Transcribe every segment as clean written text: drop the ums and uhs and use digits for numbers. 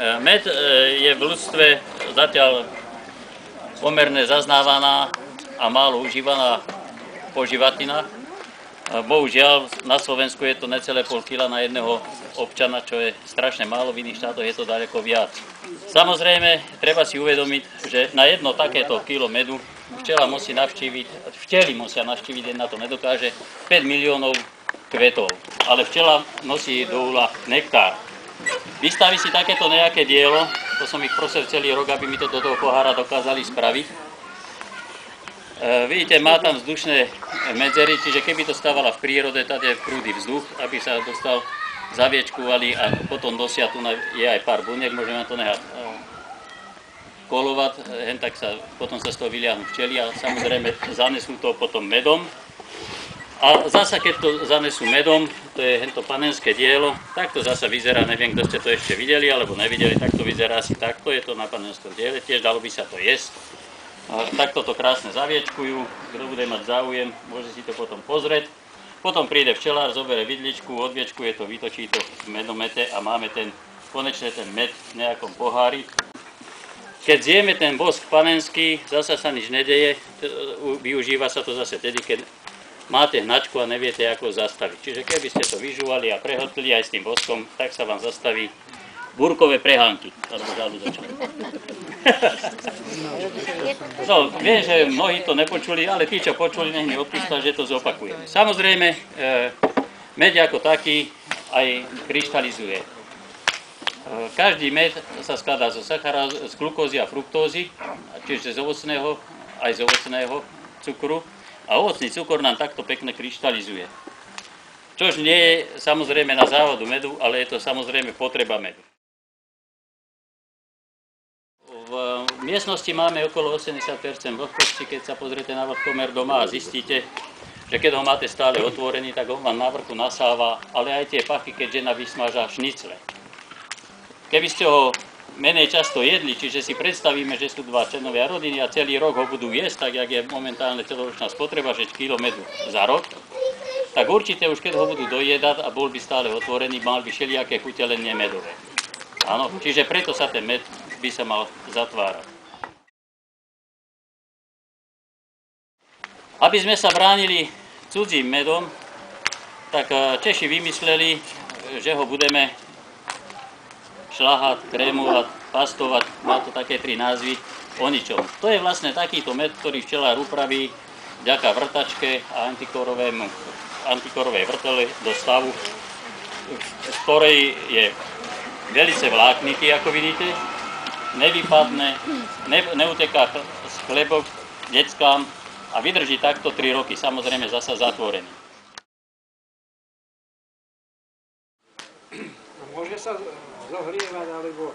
Med je v ľudstve zatiaľ pomerne zaznávaná a málo užívaná poživatina. Bohužiaľ, na Slovensku je to necelé pol kila na jedného občana, čo je strašne málo, v iných štátoch je to ďaleko viac. Samozrejme, treba si uvedomiť, že na jedno takéto kilo medu včela musí navštíviť, včely musia navštíviť, jedna to nedokáže, 5 miliónov kvetov, ale včela nosí do úla nektár. Vystaví si takéto nejaké dielo, to som ich prosil celý rok, aby mi to do toho pohára dokázali spraviť. Vidíte, má tam vzdušné medzery, čiže keby to stávala v prírode, tady je prúdy vzduch, aby sa dostal, zaviečkovali a potom dosia, tu je aj pár buniek, môžeme to nehať kolovať, tak potom sa z toho vyliahnu včely a samozrejme zanesú to potom medom. A zasa, keď to zanesú medom, to je hento panenské dielo, tak to zasa vyzerá, neviem, kto ste to ešte videli alebo nevideli, tak to vyzerá asi takto, je to na panenskom diele, tiež dalo by sa to jesť. Takto to krásne zaviečkujú, kto bude mať záujem, môže si to potom pozrieť. Potom príde včelár, zoberie vidličku, odviečkuje to, vytočí to v medomete a máme konečne ten med v nejakom pohári. Keď zjeme ten bosk panenský, zasa sa nič nedeje, využíva sa to zase tedy, keď máte hnačku a neviete, ako ho zastaviť. Čiže keby ste to vyžúvali a prehltli aj s tým boskom, tak sa vám zastaví búrkové prehánky. No, viem, že mnohí to nepočuli, ale tí, čo počuli, nech mi odpísali, že to zopakujem. Samozrejme, med ako taký aj kryštalizuje. Každý med sa skladá zo sacharázu, z glukózy a fruktózy, čiže z ovocného aj z ovocného cukru. A ovocný cukor nám takto pekne kryštalizuje. Čož nie je samozrejme na závodu medu, ale je to samozrejme potreba medu. V miestnosti máme okolo 80% vlhkosti, keď sa pozriete na vlhkomer doma a zistíte, že keď ho máte stále otvorený, tak ho vám na vrchu nasáva, ale aj tie pachy, keď žena vysmažá šnicle. Keby ste ho menej často jedli, čiže si predstavíme, že sú dva členovia rodiny a celý rok ho budú jesť, tak jak je momentálne celoročná spotreba, že kilo medu za rok, tak určite už keď ho budú dojedať a bol by stále otvorený, mal by všelijaké chutelenie medové. Áno, čiže preto sa ten med by sa mal zatvárať. Aby sme sa bránili cudzím medom, tak Češi vymysleli, že ho budeme šľahať, krémovať, pastovať, má to také 3 názvy, o ničom. To je vlastne takýto med, ktorý včelár upraví vďaka vrtačke a antikorovej vrtele do stavu, z ktorej je velice vláknitý, ako vidíte, nevypadne, neuteká z chlebok deckám a vydrží takto 3 roky, samozrejme zasa zatvorený. Môže sa zohrievať, alebo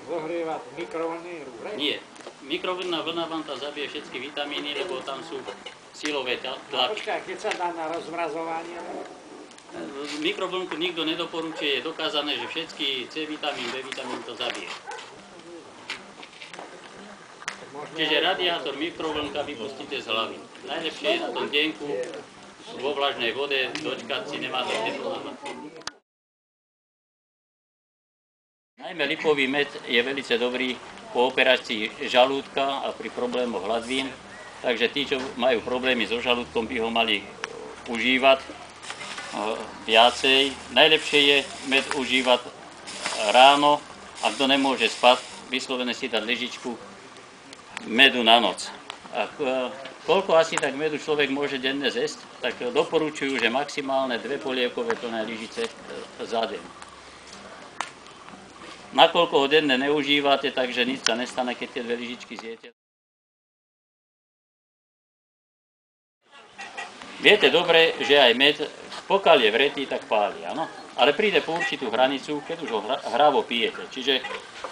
zohrievať mikrovlnnej rúre? Nie. Mikrovlnná vlna vám tam zabije všetky vitamíny, lebo tam sú silové tlaky. Počkaj, keď sa dá na rozmrazovanie? Mikrovlnku nikto nedoporučuje, je dokázané, že všetky C vitamín, B vitamín to zabije. Čiže radiátor mikrovlnka vypustíte z hlavy. Najlepšie je na tom denku vo vlažnej vode dočkať si, nemá to teplo na hlavu. Najmä lipový med je veľmi dobrý po operácii žalúdka a pri problémoch hladvín, takže tí, čo majú problémy so žalúdkom, by ho mali užívať viacej. Najlepšie je med užívať ráno, a kto nemôže spať, vyslovene si dať lyžičku medu na noc. A koľko asi tak medu človek môže denne zjesť, tak doporučujú, že maximálne 2 polievkové plné lyžice za deň. Nakoľko ho denne neužívate, takže nič sa nestane, keď tie 2 lyžičky zjete. Viete dobre, že aj med, pokiaľ je vretý, tak páli, áno? Ale príde po určitú hranicu, keď už ho hravo pijete. Čiže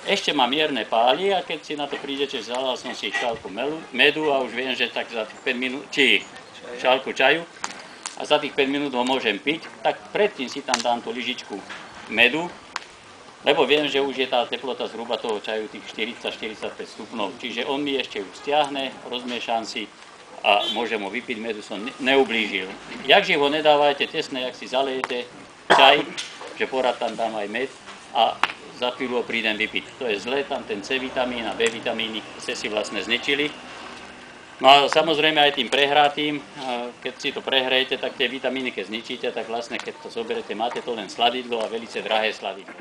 ešte má mierne páli a keď si na to prídete, že zalal som si šálku medu a už viem, že tak za 5 minút, či šálku čaju, a za tých 5 minút ho môžem piť, tak predtým si tam dám tú lyžičku medu, lebo viem, že už je tá teplota zhruba toho čaju tých 40-45 stupňov. Čiže on mi ešte ju stiahne, rozmiešam si a môžem ho vypiť, medu som neublížil. Jakže ho nedávajte tesné, jak si zalejete čaj, že porad tam dám aj med a za chvíľu ho prídem vypiť. To je zlé, tam ten C vitamín a B vitamíny ste si vlastne zničili. No a samozrejme aj tým prehrátým, keď si to prehrejete, tak tie vitamíny, keď zničíte, tak vlastne keď to zoberete, máte to len sladidlo a velice drahé sladidlo.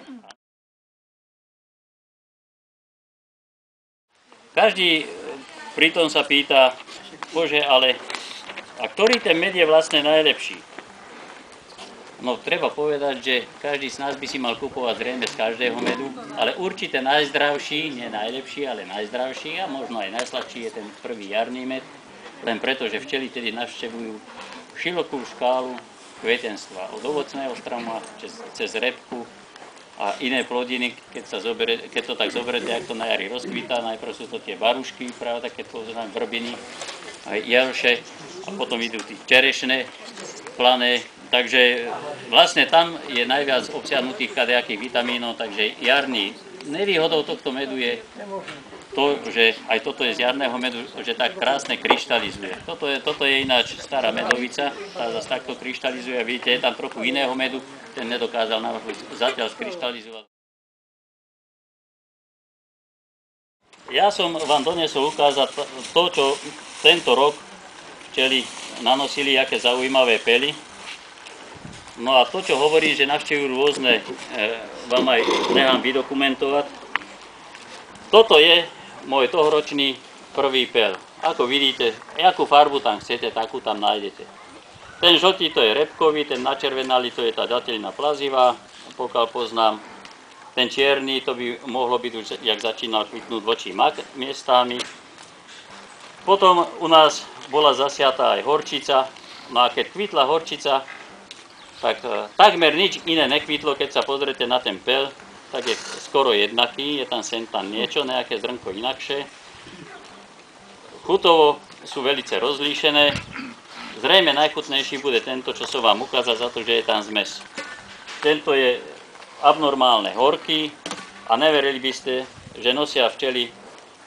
Každý pritom sa pýta, bože, ale a ktorý ten med je vlastne najlepší? No treba povedať, že každý z nás by si mal kupovať zrejme z každého medu, ale určite najzdravší, nie najlepší, ale najzdravší a možno aj najsladší je ten prvý jarný med, len preto, že včely tedy navštevujú širokú škálu kvetenstva, od ovocného stromu cez repku a iné plodiny, keď to tak zoberete, ak to na jari rozkvítá, najprv sú to tie barušky, práve také vrbiny, aj jelše a potom idú tí čerešné, plané. Takže vlastne tam je najviac obsiahnutých kadejakých vitamínov, takže jarný. Nevýhodou tohto medu je to, že aj toto je z jarného medu, že tak krásne kryštalizuje. Toto je ináč stará medovica, tá zase takto kryštalizuje. Vidíte, je tam trochu iného medu, ten nedokázal zatiaľ skryštalizovať. Ja som vám donesol ukázať to, čo tento rok včely nanosili, aké zaujímavé pely. No a to, čo hovorí, že navštevujú rôzne, vám aj nechám vydokumentovať. Toto je môj tohoročný prvý pel. Ako vidíte, akú farbu tam chcete, takú tam nájdete. Ten žltý to je repkový, ten načervenalý to je tá datelina plazivá, pokiaľ poznám. Ten čierny to by mohlo byť už, jak začínal kvitnúť vočí mak miestami. Potom u nás bola zasiatá aj horčica, no a keď kvitla horčica, tak takmer nič iné nekvitlo, keď sa pozriete na ten pel, tak je skoro jednaký, je tam sem tam niečo, nejaké zrnko inakšie. Chutovo sú velice rozlíšené, zrejme najchutnejší bude tento, čo som vám ukázal, za to, že je tam zmes. Tento je abnormálne horký a neverili by ste, že nosia včely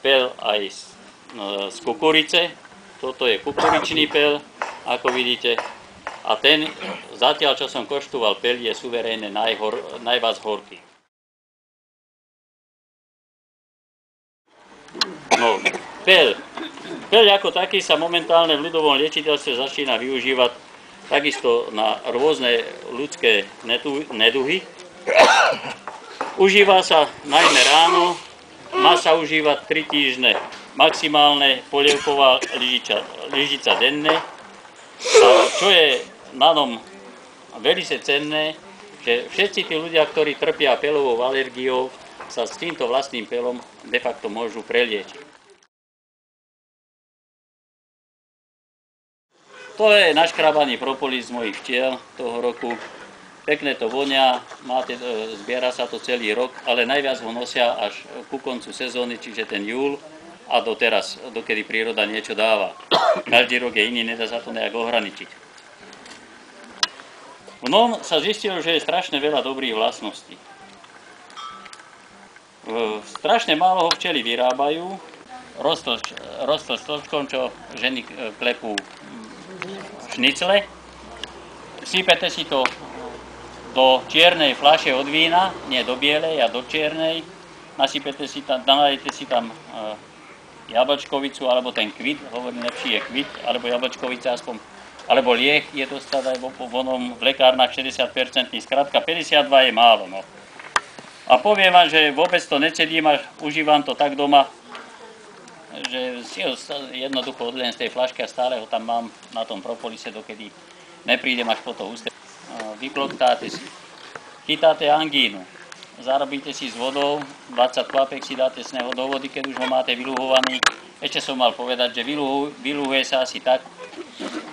pel aj z kukurice. Toto je kukuričný pel, ako vidíte. A ten, zatiaľ čo som koštoval pel, je suverénne najviac horký. No, pel. Pel ako taký sa momentálne v ľudovom liečiteľstve začína využívať takisto na rôzne ľudské neduhy. Užíva sa najmä ráno, má sa užívať 3 týždne maximálne polievková lyžica denne. A čo je na ňom veľmi cenné, že všetci tí ľudia, ktorí trpia pelovou alergiou, sa s týmto vlastným pelom de facto môžu preliečiť. To je naškrabaný propolis z mojich včiel toho roku. Pekne to vonia, zbiera sa to celý rok, ale najviac ho nosia až ku koncu sezóny, čiže ten júl a doteraz, dokedy príroda niečo dáva. Každý rok je iný, nedá sa to nejak ohraničiť. V ňom sa zistilo, že je strašne veľa dobrých vlastností. Strašne málo ho včely vyrábajú. Rostl stĺčkom, čo ženy klepú šnicle. Sypete si to do čiernej fľaše od vína, nie do bielej, a do čiernej. Nasypete si tam, nalejete si tam jablčkovicu, alebo ten kvit, hovorím, lepší je kvit, alebo jablčkovica aspoň, alebo lieh je dostať aj v lekárnach 60%, skrátka 52 je málo. No. A poviem vám, že vôbec to necedím a užívam to tak doma, že si ho jednoducho odlejem z tej fľašky a stále ho tam mám na tom propolise, dokedy neprídem až po to husté. Vykloktáte si, chytáte angínu, zarobíte si s vodou, 20 kvapek si dáte z neho do vody, keď už ho máte vyluhovaný. Ešte som mal povedať, že vyluhuje sa asi tak,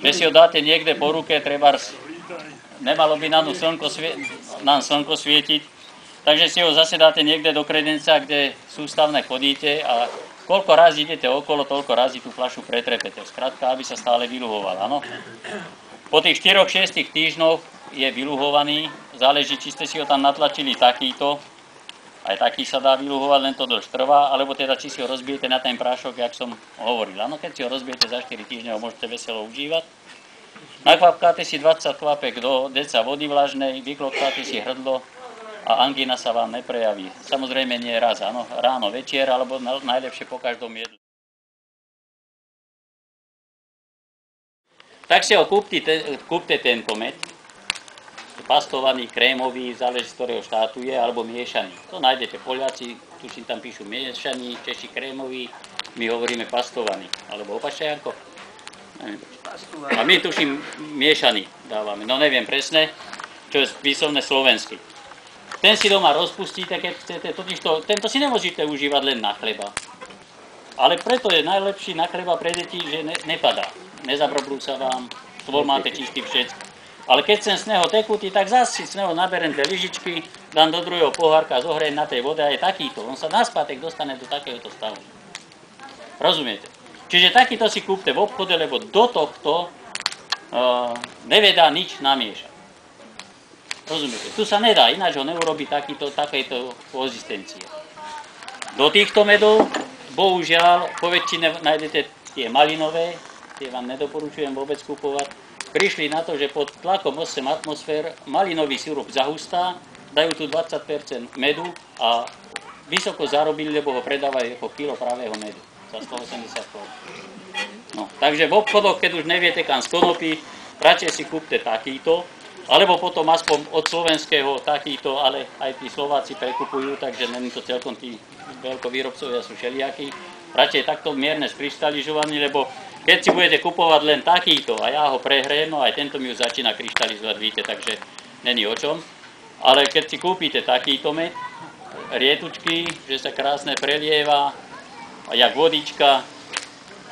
že si ho dáte niekde po ruke, trebárs nemalo by nám slnko svietiť, takže si ho zase dáte niekde do kredenca, kde sústavne chodíte a koľko raz idete okolo, toľko razy tú fľašu pretrepete. Skrátka, aby sa stále vyluhovala. No. Po tých 4-6 týždňoch je vyluhovaný, záleží, či ste si ho tam natlačili takýto, aj taký sa dá vyluhovať, len to dlž trvá, alebo teda či si ho rozbijete na ten prášok, jak som hovoril. Áno, keď si ho rozbijete za 4 týždne, ho môžete veselo užívať. Nakvapkáte si 20 kvapek do deca vody vlažnej, vyklopkáte si hrdlo a angína sa vám neprejaví. Samozrejme nie raz, áno, ráno, večer, alebo najlepšie po každom jedle. Tak si ho kúpte tento med, pastovaný, krémový, záleží z ktorého štátu je, alebo miešaný. To nájdete Poliaci, tuším tam píšu miešaný, Češi krémový, my hovoríme pastovaný, alebo opačne Janko? A my tuším miešaný dávame, no neviem presne, čo je výslovné slovensky. Ten si doma rozpustíte, keď chcete, totižto, tento si nemôžete užívať len na chleba. Ale preto je najlepší na chleba pre deti, že nepadá. Nezabrblú sa vám, stôl máte čistý všetko. Ale keď chcem z neho tekutý, tak zase si z neho naberem dve lyžičky, dám do druhého pohárka, zohrejem na tej vode a je takýto. On sa naspätek dostane do takéhoto stavu. Rozumiete? Čiže takýto si kúpte v obchode, lebo do tohto nevedá nič namiešať. Rozumiete? Tu sa nedá, ináč ho neurobi takéto konzistencie. Do týchto medov, bohužiaľ, po väčšine nájdete tie malinové, tie vám nedoporučujem vôbec kupovať. Prišli na to, že pod tlakom 8 atmosfér malinový sirup zahustá, dajú tu 20% medu a vysoko zarobili, lebo ho predávajú ako kilo pravého medu za 180 korún. No, takže v obchodoch, keď už neviete kam z konopy, radšej si kúpte takýto, alebo potom aspoň od slovenského takýto, ale aj tí Slováci prekupujú, takže není to celkom tí veľkovýrobcovia sú všelijakí. Radšej takto mierne skryštalizovaný, lebo keď si budete kupovať len takýto a ja ho prehrejem, no aj tento mi už začína kryštalizovať, víte, takže není o čom. Ale keď si kúpite takýto med, rietučky, že sa krásne prelieva, jak vodička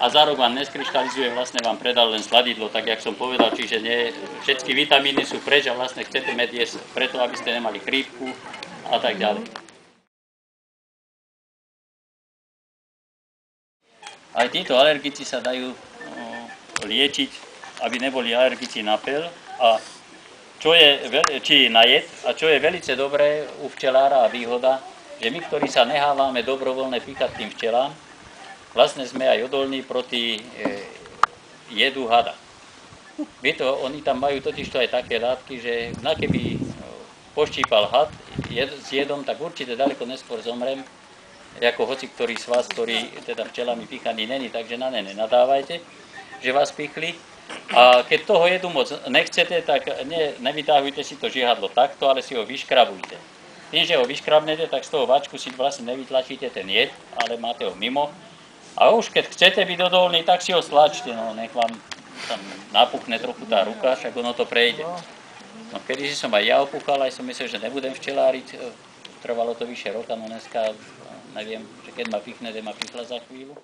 a za rok vám neskryštalizuje, vlastne vám predal len sladidlo, tak jak som povedal, čiže nie, všetky vitamíny sú preč a vlastne chcete med jesť preto, aby ste nemali chrípku a tak ďalej. Aj títo alergici sa dajú liečiť, aby neboli alergici na peľ a či na jed. A čo je veľmi dobré u včelára a výhoda, že my, ktorí sa nehávame dobrovoľne píchať tým včelám, vlastne sme aj odolní proti jedu hada. Oni tam majú totižto aj také látky, že keby poštípal had s jedom, tak určite ďaleko neskôr zomrem, ako hoci ktorý z vás, ktorý teda včelami píchaný není, takže na ne nenadávajte, že vás pichli. A keď toho jedu moc nechcete, tak nevytáhujte si to žihadlo takto, ale si ho vyškrabujte. Tým, že ho vyškrabnete, tak z toho vačku si vlastne nevytlačíte ten jed, ale máte ho mimo. A už keď chcete byť odolný, tak si ho stlačte, no nech vám tam napukne trochu tá ruka, však ono to prejde. No kedysi som aj ja opúchal, aj som myslel, že nebudem včeláriť, trvalo to vyše roka, no dneska neviem, že keď ma pichne, ma pichla za chvíľu.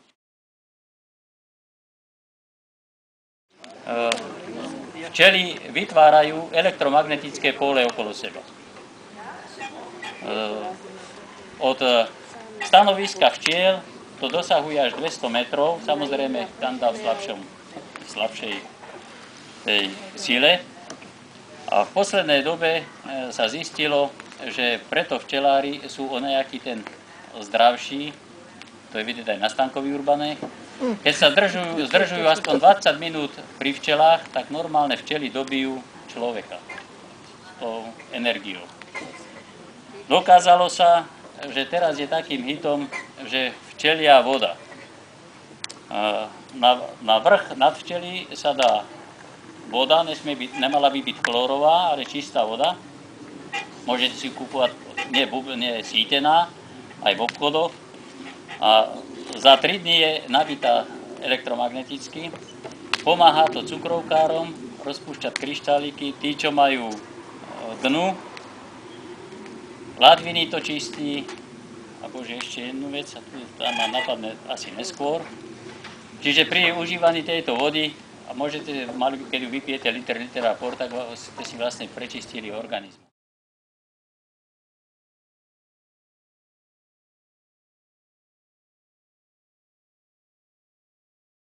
Včely vytvárajú elektromagnetické pole okolo seba. Od stanoviska včiel to dosahuje až 200 metrov, samozrejme tam dá v slabšej tej sile. A v poslednej dobe sa zistilo, že preto včelári sú o nejaký ten zdravší, to je vidieť aj na Stankovi Urbane. Keď sa zdržujú aspoň 20 minút pri včelách, tak normálne včely dobijú človeka s tou energiou. Dokázalo sa, že teraz je takým hitom, že včelia voda. Na vrch nad včely sa dá voda, nemala by byť chlorová, ale čistá voda. Môžete si kúpovať, nie sítená, aj v obchodoch. A za 3 dní je nabitá elektromagneticky. Pomáha to cukrovkárom rozpúšťať kryštáliky. Tí, čo majú dnu, ladviny to čistí. A bože, ešte jednu vec, tam ma napadne asi neskôr. Čiže pri užívaní tejto vody, a môžete, keď ju vypijete liter a pol, tak ste si vlastne prečistili organizmus.